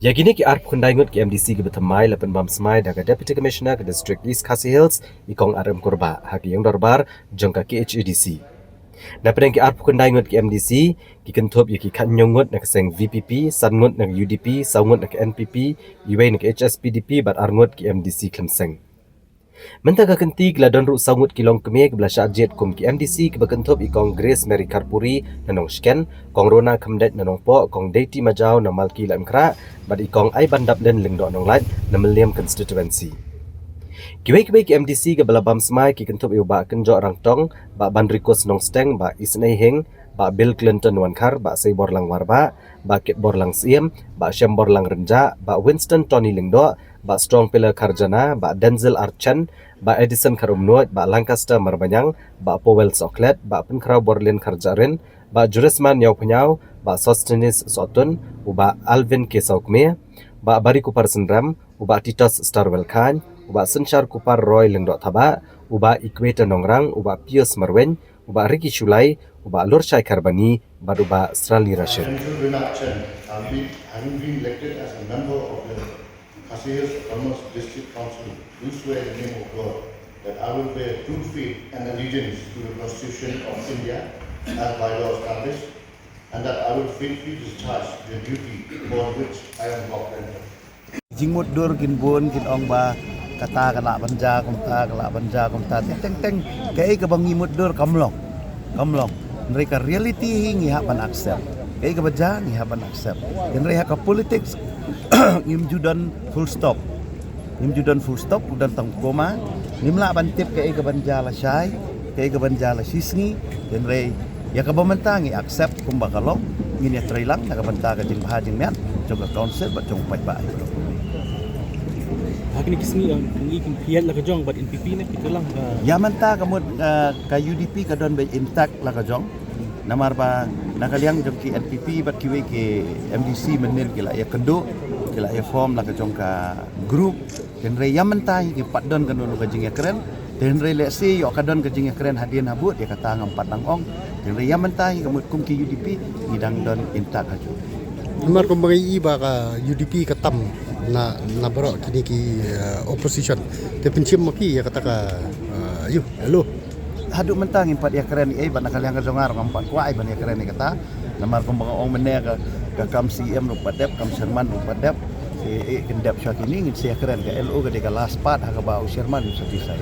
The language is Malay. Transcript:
Yagini ki arp kundaingut ki MDC ki betamai lapan bam semai daga Deputy Commissioner ke District East Khasi Hills ikong aram kurba haki yang dorbar jongka ki HEDC. Na pedang ki arp kundaingut ki MDC ki kentup yaki kanyongut na keseng VPP, sangut na UDP, saungut na NPP, iway na HSPDP bat arngut ki MDC klemseng. Mentaga kenti gladon ru sangut kilong kemie ke belasya jet kum ki MDC ke bekentup ikong Grace Mary Karpuri nanong sken kong Rona Kemdet nanong po kong Deiti Majau na Malki Lam Kra bad ikong ay bandap len lingdo nong lait na Meliam constituency. Kiway ki MDC ke belabam semai ki kentup iu ba kenjo orang tong ba bandrikus nong steng ba isnei hing ba Bill Clinton wankar ba Seibor lang warba ba Kitbor lang siem ba Shembor lang renja ba Winston Tony lingdo ba Strong Pillar Karjana ba Denzel Archen ba Edison Karumnuat ba Lancaster Marbanyang ba Powell Soklet ba Penkrau Borlin Karjarin ba Jurisman Nyau Penyau ba Sostenis Sotun uba Alvin Kesaukme ba Bari Kupar Sendram uba Titus Starwell Khan uba Senchar Kupar Roy Lengdok Taba uba Equator Nongrang uba Pius Marwen uba Ricky Shulai uba Lur Syai Karbani ba uba Strali Rashid. Having been elected as a member of the Khasi Hills Autonomous District Council, do swear in the name of God that I will bear true faith and allegiance to the Constitution of India as by law established, and that I will faithfully discharge the duty for which I am appointed. Jingmut dur kin bun kin ong ba kata kala banja kumta teng teng kay ka bangi mudur kamlong mereka reality hingi hapan accept kay ka baja ni hapan accept mereka ka politics imjudan full stop udan tang koma nimla bantip kay ka banja la syai kay ka banja la sisngi mereka ya ka bamantangi accept kumbakalong ngini trailang nakabanta ka jing bahajing mian coba council ba jong pai ba Hakni kisni ang ikin piyat la kajong but NPP na kita lang yaman ta kamud ka UDP ka don bay intact la kajong namar ba nakaliang jong ki NPP bat kiwe ki MDC menil kila ya kendo kila ya form la kajong ka group tenre yaman ta ki padon kan dulu kajing ya keren tenre let's say yo kadon kajing ya keren hadian habut ya kata ngam patang ong tenre yaman ta kamud kum ki UDP ngidang don intact kajong namar kum bagi iba ka UDP katam na baro kini ki opposition te pencim maki ya kata ka yu hello haduk mentang impat ya keren ai ban kaliang ka zongar ngampat kuai ban ya keren ni kata namar kum bang ong mene ka kam CM ru padep kam Sherman ru padep e kendap syakini ngit sia keren ka LO ka de ka last part ha ka ba Sherman sa tisai